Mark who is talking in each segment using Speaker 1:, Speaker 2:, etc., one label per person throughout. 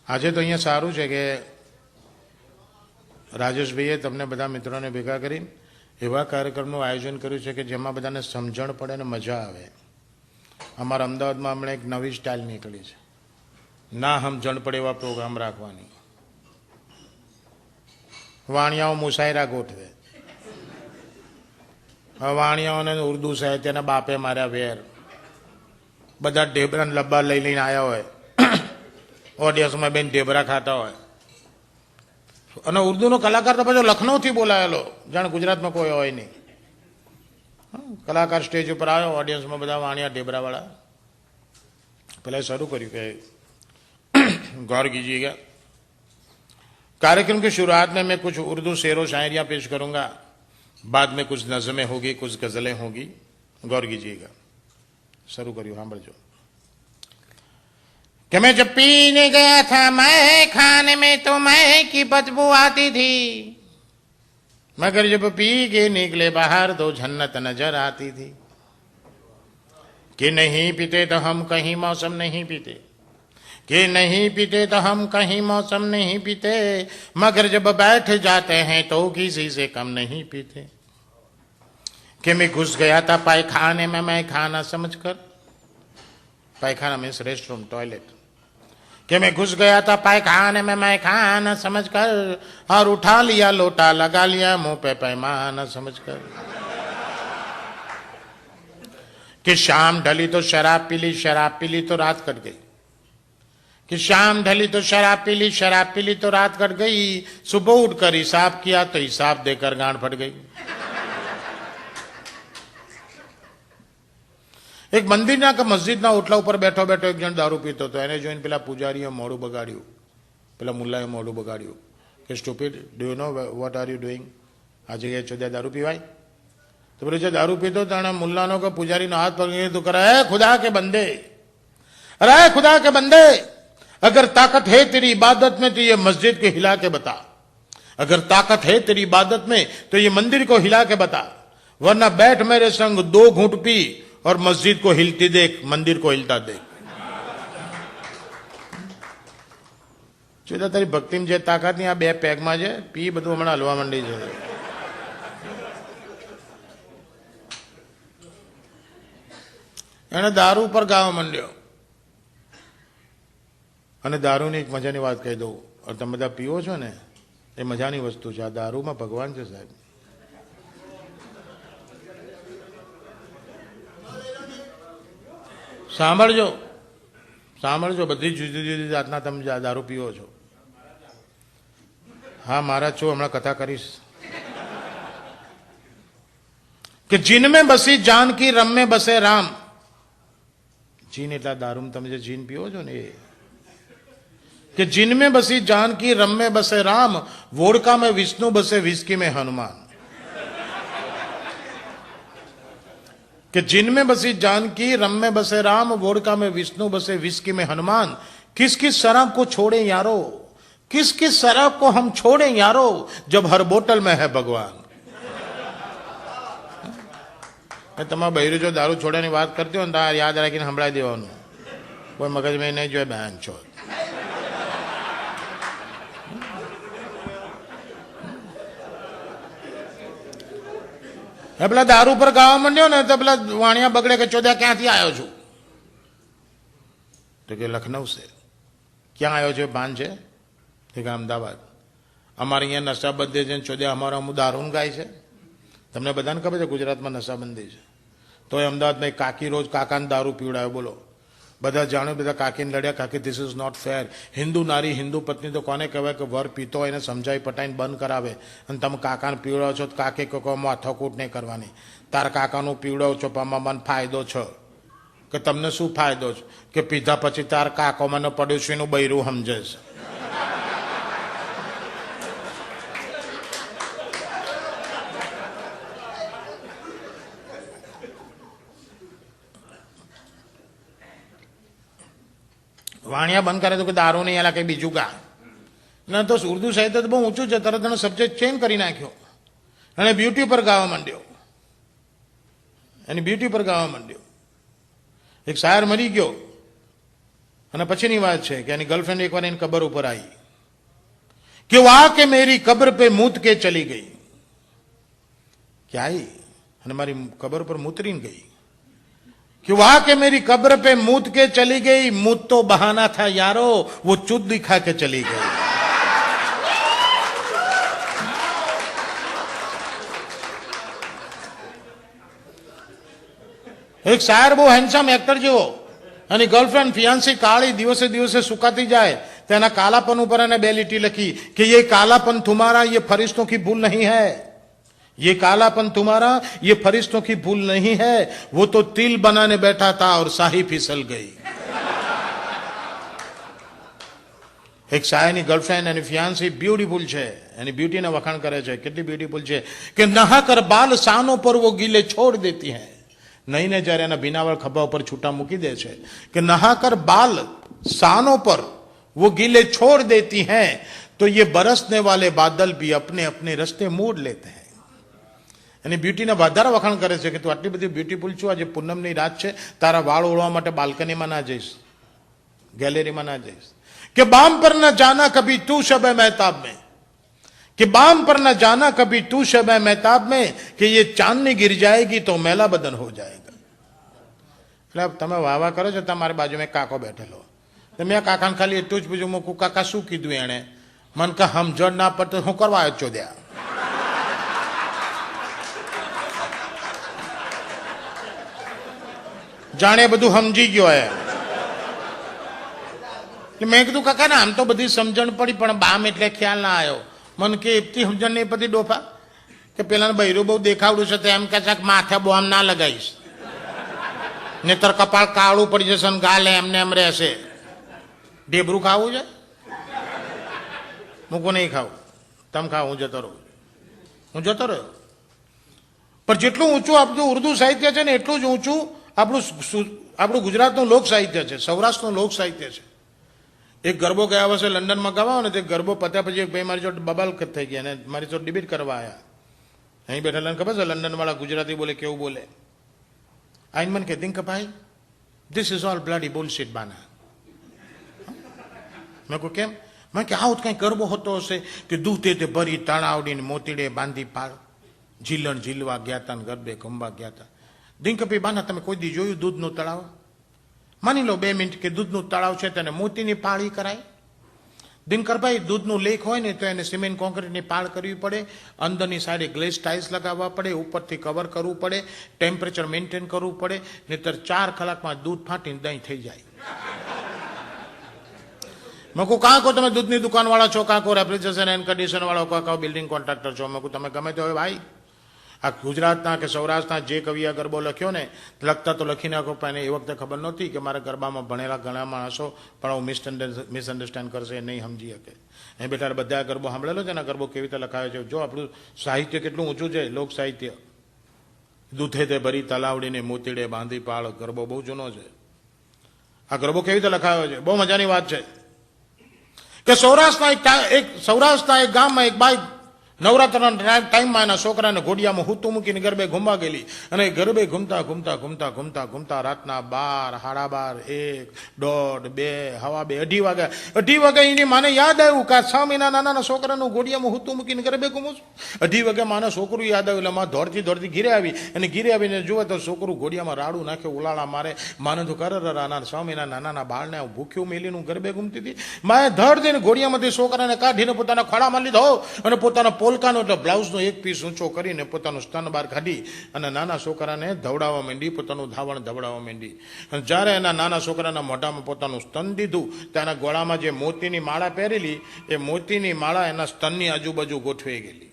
Speaker 1: આજે તો અહીંયા સારું છે કે રાજેશભાઈએ તમને બધા મિત્રોને ભેગા કરી એવા કાર્યક્રમનું આયોજન કર્યું છે કે જેમાં બધાને સમજણ પડે ને મજા આવે. અમારા અમદાવાદમાં હમણાં એક નવી સ્ટાઇલ નીકળી છે, ના સમજણ પડે એવા પ્રોગ્રામ રાખવાની. વાણિયાઓ મુશાયરા ગોઠવે, વાણિયાઓને ઉર્દુ સાહિત્યના બાપે માર્યા વેર, બધા ઢેબરા લબ્બા લઈ લઈને આવ્યા હોય, ઓડિયન્સમાં બેન ઢેબરા ખાતા હોય. અને ઉર્દુનો કલાકાર તો પાછો લખનૌથી બોલાયેલો, જાણે ગુજરાતમાં કોઈ હોય નહીં. કલાકાર સ્ટેજ ઉપર આવ્યો, ઓડિયન્સમાં બધા વાણિયા ઢેબરાવાળા. पहले शुरू करिए कि गौर कीजिएगा, कार्यक्रम की शुरुआत में मैं कुछ उर्दू शेरों शायरियां पेश करूंगा, बाद में कुछ नज़में होगी, कुछ गज़लें होगी. गौर कीजिएगा. शुरू करिए. हाँ बढ़ो. कि मैं जब पीने गया था मैं खाने में तो मैं की बदबू आती थी, मगर जब पी के निकले बाहर तो जन्नत नजर आती थी. कि नहीं पीते तो हम कहीं मौसम नहीं पीते, कि नहीं पीते तो हम कहीं मौसम नहीं पीते, मगर जब बैठ जाते हैं तो किसी से कम नहीं पीते. कि मैं घुस गया था पायखाने में मैं खाना समझकर, पायखाना मीन्स रेस्टरूम, टॉयलेट. कि मैं घुस गया था पायखाने में मैं खाना समझकर, और उठा लिया लोटा लगा लिया मुंह पे पैमाना समझकर. कि शाम ढली तो शराब पी ली, शराब पी ली तो रात कट गई. कि शाम ढली तो शराब पी ली, शराब पी ली तो रात कट गई. सुबह उठकर हिसाब किया तो हिसाब देकर गांठ फट गई. एक मंदिर का मस्जिद ना ओटला ऊपर बैठो बैठो एक जन दारू पीतो तो એને જોઈને પેલા પૂજારીએ મોઢું બગાડ્યું, પેલા મુલ્લાએ મોઢું બગાડ્યું કે stupid, do you know what are you doing? આ જગ્યાએ ચોદ્યા દારૂ પીવાય? तो बोले दारू पीतो तो मुल्लानों को पुजारी ने हाथ पकड़ तो करा, है खुदा के बंदे, अरे खुदा के बंदे, अगर ताकत है तेरी इबादत में तो ये मस्जिद को हिला के बता, अगर ताकत है तेरी इबादत में तो ये मंदिर को हिला के बता, वरना बैठ मेरे संग 2 घूंट पी और मस्जिद को हिलती देख, मंदिर को हिलता देख. चुदा तारी भक्ति में जे ताकत नहीं, आ 2 पेग में जे पी बधु हमणा हलवा मंडी छे. એને દારૂ પર ગાવા માંડ્યો. અને દારૂની એક મજાની વાત કહી દઉં, તમે બધા પીવો છો ને એ મજાની વસ્તુ છે. આ દારૂમાં ભગવાન છે સાહેબ. સાંભળજો, સાંભળજો, બધી જુદી જુદી જાતના તમે દારૂ પીવો છો. હા મહારાજ છો, હમણાં કથા કરીશ. કે જીન में बसी जानकी रम में बसे राम. जीन एटला दारू में તમે જે જીન પીવો છો ને એ. कि जिन में बसी जानकी रम में बसे राम, वोडका में विष्णु बसे विस्की में हनुमान. कि जिन में बसी जानकी रम में बसे राम, वोडका में विष्णु बसे विस्की में हनुमान. किस किस शराब को छोड़े यारो, किस किस शराब को हम छोड़े यारो, जब हर बोतल में है भगवान. તમારા બૈરું જો દારૂ છોડવાની વાત કરતી હોય ને તારે યાદ રાખીને સંભળાવી દેવાનું, કોઈ મગજમાં નહીં જોઈએ બહેન છો. પેલા દારૂ પર ગાવા માંડ્યો ને તો પેલા વાણિયા બગડે કે ચોદ્યા ક્યાંથી આવ્યો છું? તો કે લખનઉ છે. ક્યાં આવ્યો છે? ભાન છે? તો કે અમદાવાદ. અમારે અહીંયા નશાબંધી છે, ચોદ્યા અમારો અમુક દારૂ ગાય છે. તમને બધાને ખબર છે ગુજરાતમાં નશાબંધી છે, તો એ અમદાવાદમાં એક કાકી રોજ કાકાને દારૂ પીવડાવે. બોલો, બધા જાણ્યું, બધા કાકીને લડ્યા, કાકી this is not fair. Hindu નારી હિન્દુ પત્ની તો કોને કહેવાય કે વર પીતો હોય એને સમજાવી પટાઈને બંધ કરાવે, અને તમે કાકાને પીવડાવો છો તો કાકી કહો માથાકૂટ નહીં કરવાની. તારા કાકાનું પીવડાવો છો પણ મને ફાયદો છે. કે તમને શું ફાયદો છે? કે પીધા પછી તાર કાકો મને પડોશીનું બૈરું સમજે છે. વાણિયા બંધ કરે તો કે દારૂ નહીં, એલા કંઈ બીજું ગા. ના તો ઉર્દુ સાહિત્ય તો બહુ ઊંચું છે, તરત એનો સબ્જેક્ટ ચેન્જ કરી નાખ્યો અને બ્યુટી પર ગાવા માંડ્યો. એની બ્યુટી પર ગાવા માંડ્યો. એક શાયર મરી ગયો અને પછીની વાત છે કે એની ગર્લફ્રેન્ડ એકવાર એની કબર ઉપર આવી कि वहां के मेरी कब्र पे मूत के चली गई. क्या आई અને મારી કબર પર મૂતરીને ગઈ. कि वहां के मेरी कब्र पे मूत के चली गई. मूत तो बहाना था यारो, वो चुत दिखा के चली गई. એક શાયર બહુ હેન્ડસમ એક્ટર જેવો, અને ગર્લફ્રેન્ડ ફિયાન્સી કાળી દિવસે દિવસે સુકાતી જાય, તેના कालापन ऊपर ने बे लिटी लखी कि ये कालापन तुम्हारा ये फरिश्तों की भूल नहीं है. ये कालापन तुम्हारा ये फरिश्तों की भूल नहीं है. वो तो तिल बनाने बैठा था और शाही फिसल गई. एक शायરની ગર્લફ્રેન્ડ એની ફિયાન્સી બ્યુટીફુલ છે, એની બ્યુટીને વખાણ કરે છે, કેટલી બ્યુટીફુલ છે કે નહાકર બાલ સાનો પર वो गीले छोड़ देती हैं. નહીં ને જ્યારે એના ભીનાવળ ખભા ઉપર છૂટા મૂકી દે છે કે નહાકર બાલ સાનો પર वो गीले छोड़ देती हैं तो ये बरसने वाले बादल भी अपने अपने रास्ते मोड़ लेते हैं. એની બ્યુટીના વધારે વખાણ કરે છે કે તું આટલી બધી બ્યુટીફુલ છું, આજે પૂનમની રાત છે, તારા વાળ ઓળવા માટે બાલ્કનીમાં ના જઈશ, ગેલેરીમાં ના જઈશ. कि बाम पर न जाना कभी तू शब महताब में, कि बाम पर न जाना कभी तू शब महताब में, कि ये चांदनी गिर जाएगी तो मैला बदन हो जाएगा. એટલે તમે વાવા કરો છો, તમારી બાજુમાં કાકો બેઠેલો, મેં કાકાને ખાલી એટલું જ પૂછ્યું, મૂકું કાકા શું કીધું એને? મન કે સમજણ ના પડતો હું કરવા આવ્યો ચોદ્યા. જાણે બધું સમજી ગયો હે. મેં કીધું કાકા ને આમ તો બધી સમજણ પડી, પણ બામ એટલે ખ્યાલ ના આવ્યો. મને કે એટલી સમજણ નહીં પડી ડોફા કે પેલા બૈરું બહુ દેખાવડું છે, એમ કે માથે બોમ ના લગાવીશ, નહીતર કપાળ કાળું પડી જશે ને ગાલે એમને એમ રહેશે. ઢેબરું ખાવું છે? મૂકું નહીં ખાવું, તમે ખાવ, હું જતો રહું. હું જતો રહ્યો. પણ જેટલું ઊંચું આપણું ઉર્દુ સાહિત્ય છે ને, એટલું જ ઊંચું આપણું ગુજરાતનું લોક સાહિત્ય છે, સૌરાષ્ટ્રનું લોક સાહિત્ય છે. એક ગરબો ગયા વર્ષે લંડનમાં ગવાઓ ને, તે ગરબો પત્યા પછી એક ભાઈ મારી જોડે બબાલ થઈ ગયા અને મારી જોડે ડિબેટ કરવા આવ્યા. અહીં બેઠેલા ખબર છે લંડન વાળા ગુજરાતી બોલે કેવું બોલે? આઈને મને કે દિંક ભાઈ, this is all bloody bullshit બાના. મેં કહું કેમ? મેં કે આવું કઈ ગરબો હોતો હશે કે દૂધે તે ભરી તણાવડીને મોતીડે બાંધી પાળ, ઝીલણ ઝીલવા ગયા હતા ને ગરબે ઘુમવા ગયા હતા. દિંકભાઈ બાના તમે કોઈ દી જોયું દૂધનું તળાવ? માની લો 2 મિનિટ કે દૂધનું તળાવ છે તેને મોતીની પાળી કરાય. દિનકરભાઈ દૂધનું લેક હોય ને તો એને સિમેન્ટ કોન્ક્રીટની પાળ કરવી પડે, અંદરની સાઈડે ગ્લેસ ટાઇલ્સ લગાવવા પડે, ઉપરથી કવર કરવું પડે, ટેમ્પરેચર મેન્ટેન કરવું પડે, નહીતર 4 કલાકમાં દૂધ ફાટીને દહીં થઈ જાય. મેં કહું કાં કહો તમે દૂધની દુકાનવાળા છો, કાં કહો રેફ્રિજરેશન એન્ડ કન્ડિશન વાળો, કાં કહો બિલ્ડિંગ કોન્ટ્રાક્ટર છો. મેં કહું તમે ગમે તે હોય ભાઈ, આ ગુજરાતના કે સૌરાષ્ટ્રના જે કવિએ ગરબો લખ્યો ને, લખતા તો લખી નાખો, પણ એ વખતે ખબર નહોતી કે મારા ગરબામાં ભણેલા ઘણા માણસો પણ હું મિસઅન્ડરસ્ટેન્ડ કરશે, નહીં સમજી શકે. એ બેઠા બધા ગરબો સાંભળેલો છે ને, ગરબો કેવી રીતે લખાયો છે. જો આપણું સાહિત્ય કેટલું ઊંચું છે, લોક સાહિત્ય. દૂધે તે ભરી તલાવડીને મોતીડે બાંધી પાળ, ગરબો બહુ જૂનો છે. આ ગરબો કેવી રીતે લખાયો છે, બહુ મજાની વાત છે કે સૌરાષ્ટ્રના એક ગામમાં એક બાઈ નવરાત્રના ટાઈમમાં એના છોકરાને ઘોડિયામાં હૂતું મૂકીને ગરબે ઘૂમવા ગયેલી, અને ગરબે ઘૂમતા ઘૂમતા ઘૂમતા ઘૂમતા ઘૂમતા રાતના 12, 12:30, 1, 2, 2:30, 2:30 વાગે એની માને યાદ આવ્યું કે 6 મહિના નાના છોકરાનું ઘોડિયામાં હૂતું મૂકીને ગરબે ઘૂમું છું. 2:30 વાગે માના છોકરું યાદ આવ્યું, એટલે માં દોડતી દોડતી ઘીરે આવી, અને ઘીરે આવીને જુએ તો છોકરું ઘોડિયામાં રાડું નાખે, ઉલાળા મારે. માને તો નાના 6 મહિના નાના બાળને ભૂખ્યું મેલીને ગરબે ઘૂમતી હતી. માએ ધડ દઈને ઘોડિયામાંથી છોકરાને કાઢીને પોતાના ખોળામાં લીધો અને પોતાના પોલકાનો એટલે બ્લાઉઝનો એક પીસ ઊંચો કરીને પોતાનું સ્તન બહાર કાઢી અને નાના છોકરાને ધવડાવવા માંડી, પોતાનું ધાવણ ધવડાવવા માંડી. અને જ્યારે એના નાના છોકરાના મોઢામાં પોતાનું સ્તન દીધું, તેના ગળામાં જે મોતીની માળા પહેરેલી, એ મોતીની માળા એના સ્તનની આજુબાજુ ગોઠવાઈ ગયેલી.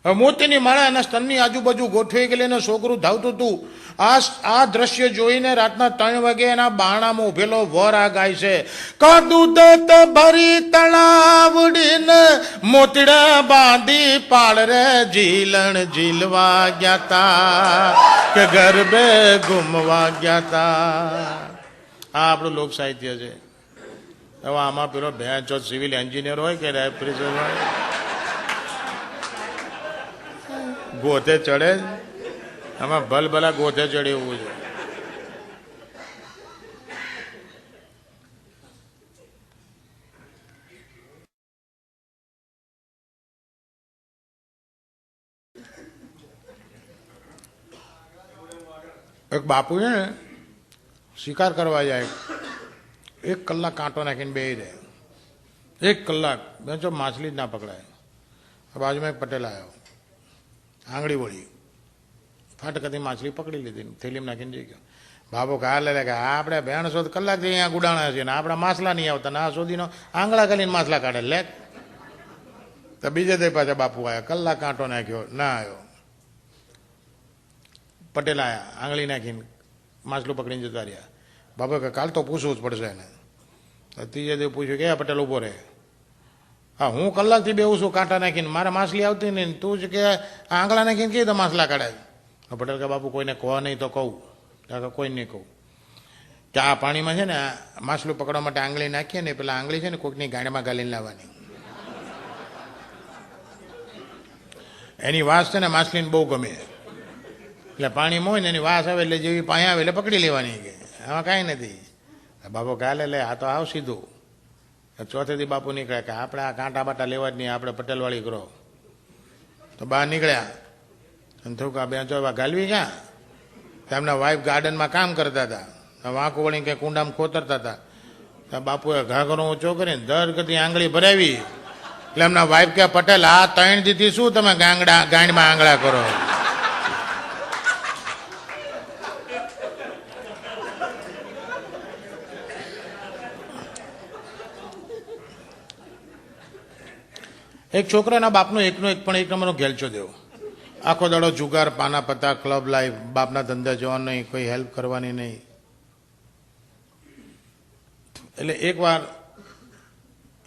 Speaker 1: હવે મોતીની માળા એના સ્તનની આજુબાજુ ગોઠવાઈ ગયેલી અને છોકરું ધાવતું હતું. આ દ્રશ્ય જોઈને રાતના 3 વાગે એના બારણામાં ઉભેલો વર આ ગાય છે, કદુદત ભરી તળાવડીને મોતીડે બાંધી પાળ રે, ઝીલણ ઝીલવા ગયા તા કે ગરબે ઘૂમવા ગયા તા. આ આપણું લોક સાહિત્ય છે. હવે આમાં પેલો ભેંચો સિવિલ એન્જિનિયર હોય કે રેફ્રિજરેટર હોય, ગોથે ચડે, આમાં ભલભલા ગોથે ચડે એવું છે. એક બાપુ છે ને શિકાર કરવા જાય, 1 કલાક કાંટો નાખીને બેસી રહે, 1 કલાક બેચો માછલી જ ના પકડાય. બાજુમાં એક પટેલ આવ્યો, આંગળી વળી ફાટકથી માછલી પકડી લીધી, થેલીમાં નાખીને જઈ ગયો. બાપુ કાલે કે આપણે 200 કલાકથી અહીંયા ગુડાણા છે ને આપણા માછલા નહીં આવતા, ના સુધીનો આંગળા કરીને માછલા કાઢે લે. તો બીજે દે પાછા બાપુ આવ્યા, કલાક કાંટો નાખ્યો, ના આવ્યો. પટેલ આવ્યા, આંગળી નાખીને માછલું પકડીને જતા રહ્યા. બાપુ કે કાલ તો પૂછવું જ પડશે એને. ત્રીજે દિવસ પૂછ્યું કે પટેલ ઉભો રહે, હા હું કલાકથી બેવું છું કાંટા નાખીને, મારે માછલી આવતી નહીં, તું જ કે આંગળા નાખીને કઈ તો માછલા કાઢે. પટેલ કે બાપુ કોઈને કહો નહીં તો કહું, કોઈ નહીં કહું કે આ પાણીમાં છે ને માછલું પકડવા માટે આંગળી નાખીએ ને, પેલા આંગળી છે ને કોઈકની ગાંડમાં ગાલીને લાવવાની, એની વાસ છે ને માછલીને બહુ ગમે, એટલે પાણીમાં હોય ને એની વાસ આવે એટલે જેવી પાણી આવે એટલે પકડી લેવાની. કે આમાં કાંઈ નથી. બાપુ કાલે લે આ તો આવ સીધું. ચોથેથી બાપુ નીકળ્યા કે આપણે આ કાંટા બાટા લેવા જ નહીં, આપણે પટેલવાળી કરો. તો બહાર નીકળ્યા અને થયું કે આ બેંચો ગાલવી ક્યાં? એમના વાઈફ ગાર્ડનમાં કામ કરતા હતા, વાંકુ વળી કે કુંડામાં ખોતરતા હતા. બાપુએ ઘાઘરો ઊંચો કરીને દર ગતિ આંગળી ભરાવી, એટલે એમના વાઈફ કે પટેલ આ 3 દીથી શું તમે ગાંડમાં આંગળા કરો? એક છોકરાના બાપનો એકનો એક પણ 1 નંબરનો ઘેલચો દેવો, આખો દાડો જુગાર, પાના પત્તા, ક્લબ લાઈફ, બાપના ધંધા જવાનું નહીં, કોઈ હેલ્પ કરવાની નહીં. એટલે એકવાર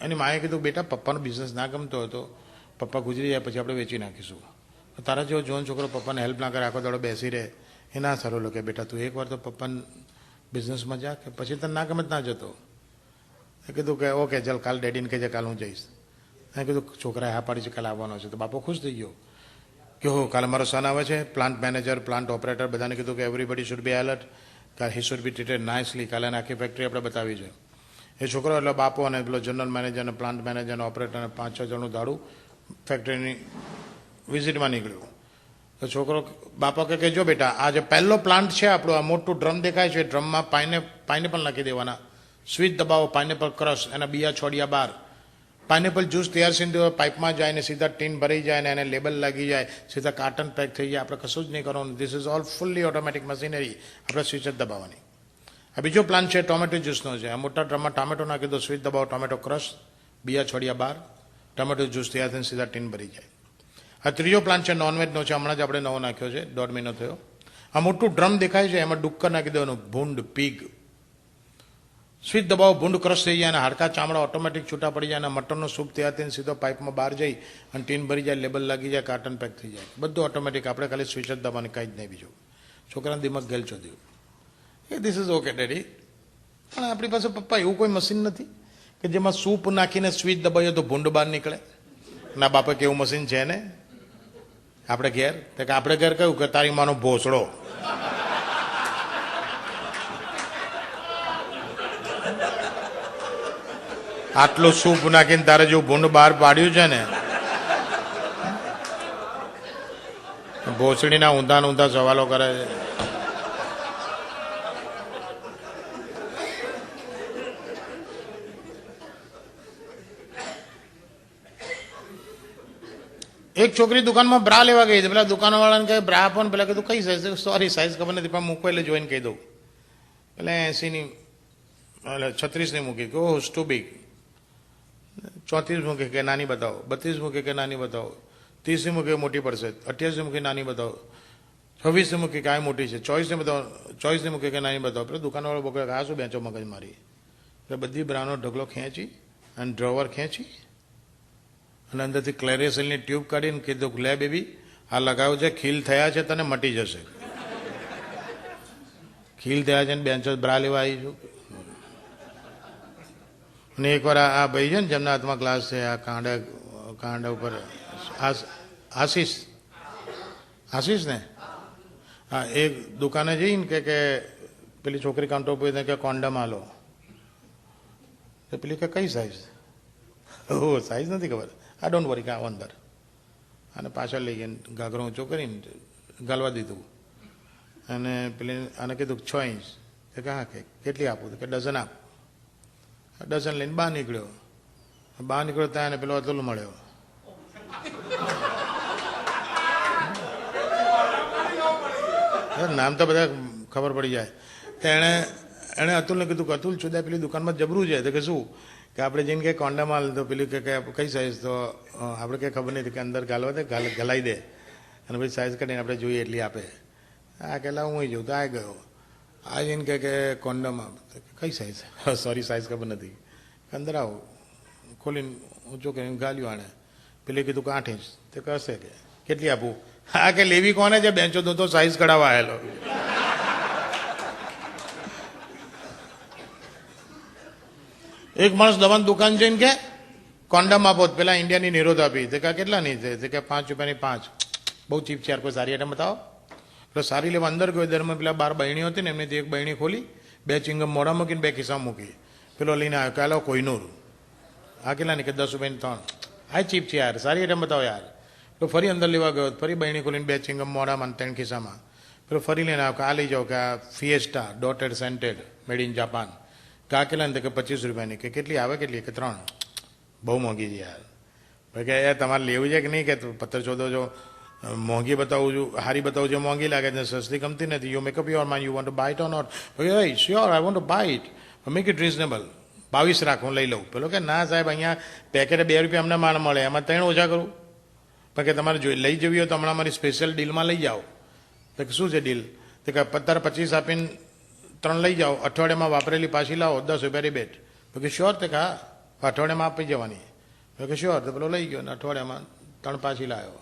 Speaker 1: એની માએ કીધું બેટા પપ્પાનો બિઝનેસ ના ગમતો હતો, પપ્પા ગુજરી જાય પછી આપણે વેચી નાખીશું. તારા જેવો જોન છોકરો પપ્પાને હેલ્પ ના કરે, આખો દાડો બેસી રહે, એ ના સારું લાગે. બેટા તું એકવાર તો પપ્પાને બિઝનેસમાં જા, કે પછી તને ના ગમે જ ના જતો. એ કીધું કે ઓકે ચાલ કાલ ડેડીને કહેજે કાલ હું જઈશ. એ કીધું છોકરાએ હા પાડી છે કાલે આવવાનો છે. તો બાપો ખુશ થઈ ગયો કે હો કાલે મારો સન આવે છે, પ્લાન્ટ મેનેજર, પ્લાન્ટ ઓપરેટર, બધાને કીધું કે everybody should be alert, he should be treated nicely. કાલે આખી ફેક્ટરી આપણે બતાવી છે. એ છોકરો એટલે બાપો અને પેલો જનરલ મેનેજર અને પ્લાન્ટ મેનેજર અને ઓપરેટર અને 5-6 જણનું દાડું ફેક્ટરીની વિઝિટમાં નીકળ્યું. તો છોકરો બાપા કે જો બેટા આ જે પહેલો પ્લાન્ટ છે આપણો, આ મોટું ડ્રમ દેખાય છે, ડ્રમમાં પાઇનેપલ નાખી દેવાના, સ્વિચ દબાવો, પાઇનેપલ ક્રશ, એના બિયા છોડ્યા બહાર, પાઇનેપલ જ્યુસ તૈયાર સીધો પાઇપમાં જાય ને સીધા ટીન ભરાઈ જાય ને એને લેબલ લાગી જાય, સીધા કાર્ટન પેક થઈ જાય, આપણે કશું જ નહીં કરવાનું. This is all fully automatic machinery, આપણે સ્વિચ જ દબાવવાની. આ બીજો પ્લાન છે ટોમેટો જ્યુસનો છે, આ મોટા ડ્રમમાં ટામેટો નાખી દો, સ્વિચ દબાવો, ટોમેટો ક્રશ, બિયા છોડ્યા બહાર, ટોમેટો જ્યુસ તૈયાર થઈને સીધા ટીન ભરી જાય. આ ત્રીજો પ્લાન છે નોનવેજનો છે, હમણાં જ આપણે નવો નાખ્યો છે, 1.5 મહિનો થયો. આ મોટું ડ્રમ દેખાય છે, એમાં ડુક્કર નાખી દેવાનું, ભૂંડ, પીગ, સ્વિચ દબાવો, ભૂંડ ક્રશ થઈ જાય અને હાડકા ચામડા ઓટોમેટિક છૂટા પડી જાય અને મટનનો સૂપ તૈયાર થઈને સીધો પાઇપમાં બહાર જઈ અને ટીન ભરી જાય, લેબલ લાગી જાય, કાર્ટન પેક થઈ જાય, બધું ઓટોમેટિક. આપણે ખાલી સ્વિચ જ દબાવવાની, કાંઈ જ નહીં બીજું. છોકરાને દિમાગ ગેલચો દઉં એ ધીસ ઇઝ ઓકે ડેડી, પણ આપણી પાસે પપ્પા એવું કોઈ મશીન નથી કે જેમાં સૂપ નાખીને સ્વિચ દબાવીએ તો ભૂંડ બહાર નીકળે. ના બાપા કે એવું મશીન છે ને આપણે ઘેર? તો કે આપણે ઘેર કહ્યું કે તારી માનો ભોસડો. આટલું સૂપ નાખીને તારે જેવું ભૂંડ બહાર પાડ્યું છે ને, ભોસડીના ઊંધા સવાલો કરે છે. એક છોકરી દુકાનમાં બ્રા લેવા ગઈ હતી, પેલા દુકાનવાળાને કહે બ્રા આપો ને, પેલા કીધું કઈ સાઈઝ? સોરી સાઈઝ ખબર નથી પણ મૂકો એટલે જોઈને કહી દઉં. એટલે 80ની એટલે 36ની મૂકી કે ઓહ ટુ બિગ. 34 મૂકી કે નાની બતાવો, 32 મૂકી કે નાની બતાવો, 30 મૂકી મોટી પડશે, 28 મૂકી નાની બતાવો, 26 મૂકી કે આ મોટી છે, 24 બતાવો, 24 મૂકી કે નાની બતાવો. પેલો દુકાનવાળો બોલે આ શું બેંચો મગજ મારી. એટલે બધી બ્રાનો ઢગલો ખેંચી અને ડ્રોવર ખેંચી અને અંદરથી ક્લેરેસલની ટ્યુબ કાઢીને કીધું લે બેબી આ લગાવ્યું છે, ખીલ થયા છે, તને મટી જશે. ખીલ થયા છે ને બેન્ચો બ્રા લેવા આવી છું. અને એકવાર આ ભાઈ છે ને જેમના હાથમાં ગ્લાસ છે, આ કાંડા ઉપર આશીષ ને, હા એ દુકાને જઈને કે પેલી છોકરી કાઉન્ટર ઉપર કે કોન્ડમ આલો. તો પેલી કે કઈ સાઈઝ? ઓ સાઈઝ નથી ખબર, આ ડોન્ટ વરી, કાં અંદર. અને પાછળ લઈ ગઈને ઘાઘરો ઊંચો કરીને ગાલવા દીધું અને પેલી આને કીધું 6 ઇંચ. તો કે હા, કે કેટલી આપું? તો કે ડઝન આપ. ડઝન લઈને બહાર નીકળ્યો. બહાર નીકળ્યો ત્યાં એને પેલો અતુલ મળ્યો. નામ તો બધા ખબર પડી જાય. તો એણે અતુલને કીધું કે અતુલ છુદા પેલી દુકાનમાં જબરું છે. તો કે શું? કે આપણે જઈને કે કોન્ડમ હાલ. તો પેલી કે કઈ સાઈઝ? તો આપણે કંઈ ખબર નહીં કે અંદર ગાલવા દે, ગલાઈ દે અને પછી સાઈઝ કાઢીને આપણે જોઈએ એટલી આપે. આ કે હું જઉં. તો આ ગયો. આ જઈને કે કોન્ડમ આપ. કઈ સાઈઝ? સોરી, સાઈઝ ખબર નથી. અંદર આવો. ખોલીને ઊંચો કરીને ગાલ્યું આણે. પેલી કીધું કે 8 ઇંચ. તે કહેશે કે કેટલી આપું? હા, કે લેવી કોને છે? બેન્ચો તો સાઈઝ કઢાવવા આવેલો. એક માણસ દવાની દુકાન જઈને કે કોન્ડમ આપો. પેલા ઇન્ડિયાની નિરોધ આપી. તે કેટલાની છે? તે કે 5 રૂપિયાની 5. બહુ ચીપ છે યાર, કોઈ સારી આઈટમ બતાવો. એટલે સારી લેવા અંદર ગયો. દરમાં પેલા 12 બહેણીઓ હતી ને, એમની એક બહેણી ખોલી, 2 ચિંગમ મોઢા મૂકીને 2 ખિસ્સા મૂકી. પેલો લઈને આવ્યો કે આલો કોઈનૂર. આ કેટલાની? કે 10 રૂપિયાની 3. આ ચીપ છે યાર, સારી આઈટમ બતાવો યાર. તો ફરી અંદર લેવા ગયો. ફરી બહેણી ખોલીને 2 ચિંગમ મોઢામાં 3 ખિસ્સામાં. પેલો ફરી લઈને આવ્યો કે આ લઈ જાઓ, કે આ Fiesta dotted scented made in Japan. કે આ કેટલાની? કે 25 રૂપિયાની. કે કેટલી આવે? કેટલી? કે 3. બહુ મોંઘી છે યાર. ભાઈ કે યાર તમારે લેવું છે કે નહીં? કે પથ્થર શોધો છો, મોંઘી બતાવું છું, હારી બતાવું છું, મોંઘી લાગે છે, સસ્તી ગમતી નથી. You make up your mind, you want to buy it or not? Right, sure, I want to buy it, make it reasonable. 22 રાખો, લઈ લઉં. પેલો કે ના સાહેબ, અહીંયા પેકેટે 2 રૂપિયા અમને માલ મળે, એમાં 3 ઓછા કરું. પણ કે તમારે લઈ જવી હોય તો હમણાં મારી સ્પેશિયલ ડીલમાં લઈ જાઓ. તો કે શું છે ડીલ? તો કે 25 આપીને 3 લઈ જાઓ, અઠવાડિયામાં વાપરેલી પાછી લાવો, 10 રૂપિયા રિબેટ. તો કે શ્યોર? તો કે હા, અઠવાડિયામાં આપી જવાની. તો કે શ્યોર. તો પેલો લઈ ગયો ને અઠવાડિયામાં 3 પાછી લાવ્યો.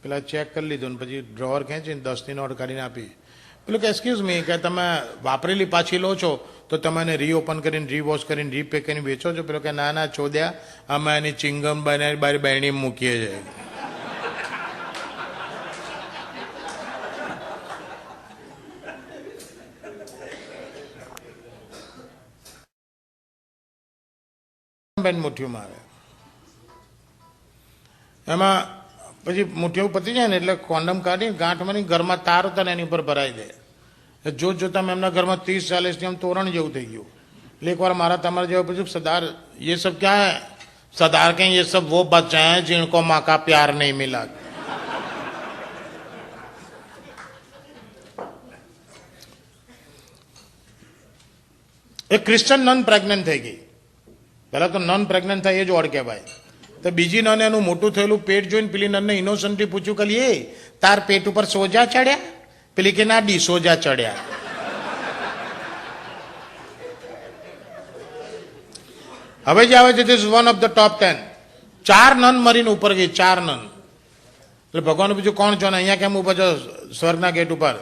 Speaker 1: પેલા ચેક કરી લીધું ને પછી ડ્રોવર ખેંચીને 10ની નોટ કાઢીને આપી. પેલું કે એક્સક્યુઝ મી, કે તમે વાપરેલી પાછી લો છો તો તમે એને રીઓપન કરીને, રીવોશ કરીને, રીપેક કરીને વેચો છો? પેલો કે ના ના ચોદ્યા, અમે એની ચિંગમ બનાવી બારી બહેણી મૂકીએ છીએ. મુઠ્ઠીઓ મારે. એમાં પછી મુઠ્ઠીઓ પતી જાય ને એટલે કોન્ડમ કાઢી ગાંઠમાંની ઘરમાં તાર હતા ને એની ઉપર ભરાઈ દે. જોત જોતા મેં એમના ઘરમાં 30-40 આમ તોરણ જેવું થઈ ગયું. એટલે એકવાર મારા તમારે જેવા પૂછ્યું, સરદાર ये सब क्या है? सरदार के ये सब वो बच्चे हैं जिनको माँ का प्यार नहीं मिला. એક ક્રિશ્ચન નન પ્રેગ્નન્ટ થઈ ગઈ. પહેલા તો નન પ્રેગ્નન્ટ થાય એ જ ઓડ કહેવાય. તો બીજી નને એનું મોટું થયેલું પેટ જોઈને પેલી નનને ઇનોસન્ટલી પૂછ્યું કે એ તાર પેટ ઉપર સોજા ચડ્યા? પેલી કે ના ડી સોજા ચડ્યા. હવે જે આવે છે this one of the top 10. 4 નન મરીને ઉપર ગઈ, 4 નન. એટલે ભગવાન પૂછ્યું કોણ છો ને અહીંયા કેમ ઉપર છો સ્વર્ગના ગેટ ઉપર?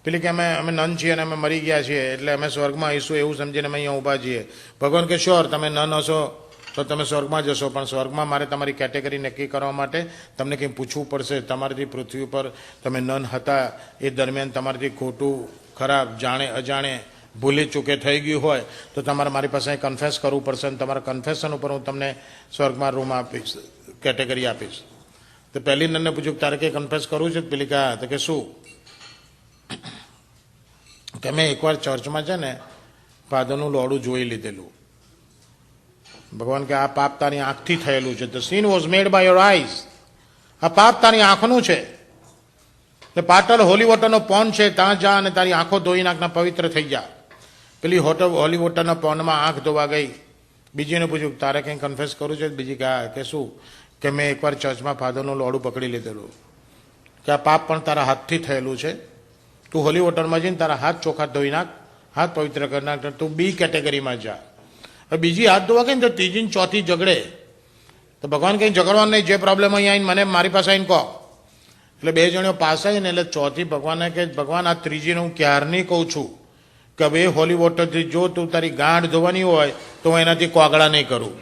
Speaker 1: પેલી કે અમે નન છીએ અને અમે મરી ગયા છીએ એટલે અમે સ્વર્ગમાં આવીશું એવું સમજીને અમે અહીંયા ઊભા છીએ. ભગવાન કે શ્યોર, તમે નન હશો તો તમે સ્વર્ગમાં જશો, પણ સ્વર્ગમાં મારે તમારી કેટેગરી નક્કી કરવા માટે તમને કંઈ પૂછવું પડશે. તમારાથી પૃથ્વી ઉપર તમે નન હતા એ દરમિયાન તમારાથી ખોટું, ખરાબ, જાણે અજાણે, ભૂલી ચૂકે થઈ ગયું હોય તો તમારે મારી પાસે કન્ફેસ કરવું પડશે અને તમારા કન્ફેશન ઉપર હું તમને સ્વર્ગમાં રૂમ આપીશ, કેટેગરી આપીશ. તો પહેલી નનને પૂછ્યું તારે કંઈ કન્ફેસ કરવું છે? પેલી કહા તો કે શું? કે મેં એકવાર ચર્ચમાં છે ને ફાધરનું લોડું જોઈ લીધેલું. ભગવાન કે આ પાપ તારી આંખથી થયેલું છે. The scene was made by your eyes. આ પાપ તારી આંખનું છે. પાટલ હોલી વોટરનો પોન્ડ છે, ત્યાં જા અને તારી આંખો ધોઈ નાખના, પવિત્ર થઈ જા. પેલી હોલી વોટરના પોન્ડમાં આંખ ધોવા ગઈ. બીજીને પૂછ્યું તારે કંઈ કન્ફેસ કરવું છે? બીજી કહા કે શું? કે મેં એકવાર ચર્ચમાં ફાધરનું લોડું પકડી લીધેલું. કે આ પાપ પણ તારા હાથથી થયેલું છે. તું હોલી વોટરમાં જઈને તારા હાથ ચોખ્ખા ધોઈ નાખ, હાથ પવિત્ર કરી નાખ, તું બી કેટેગરીમાં જા. હવે બીજી હાથ ધોવા ગઈ ને તો ત્રીજી ને ચોથી ઝઘડે. તો ભગવાન કંઈ ઝઘડવાનું નહીં, જે પ્રોબ્લેમ અહીં આવીને મને મારી પાસે આવીને કહો. એટલે 2 જણીઓ પાસ આવી ને એટલે ચોથી ભગવાને કે ભગવાન આ ત્રીજીને હું ક્યારની કહું છું કે હવે હોલી વોટરથી જો તું તારી ગાંઠ ધોવાની હોય તો હું એનાથી કોગળા નહીં કરું.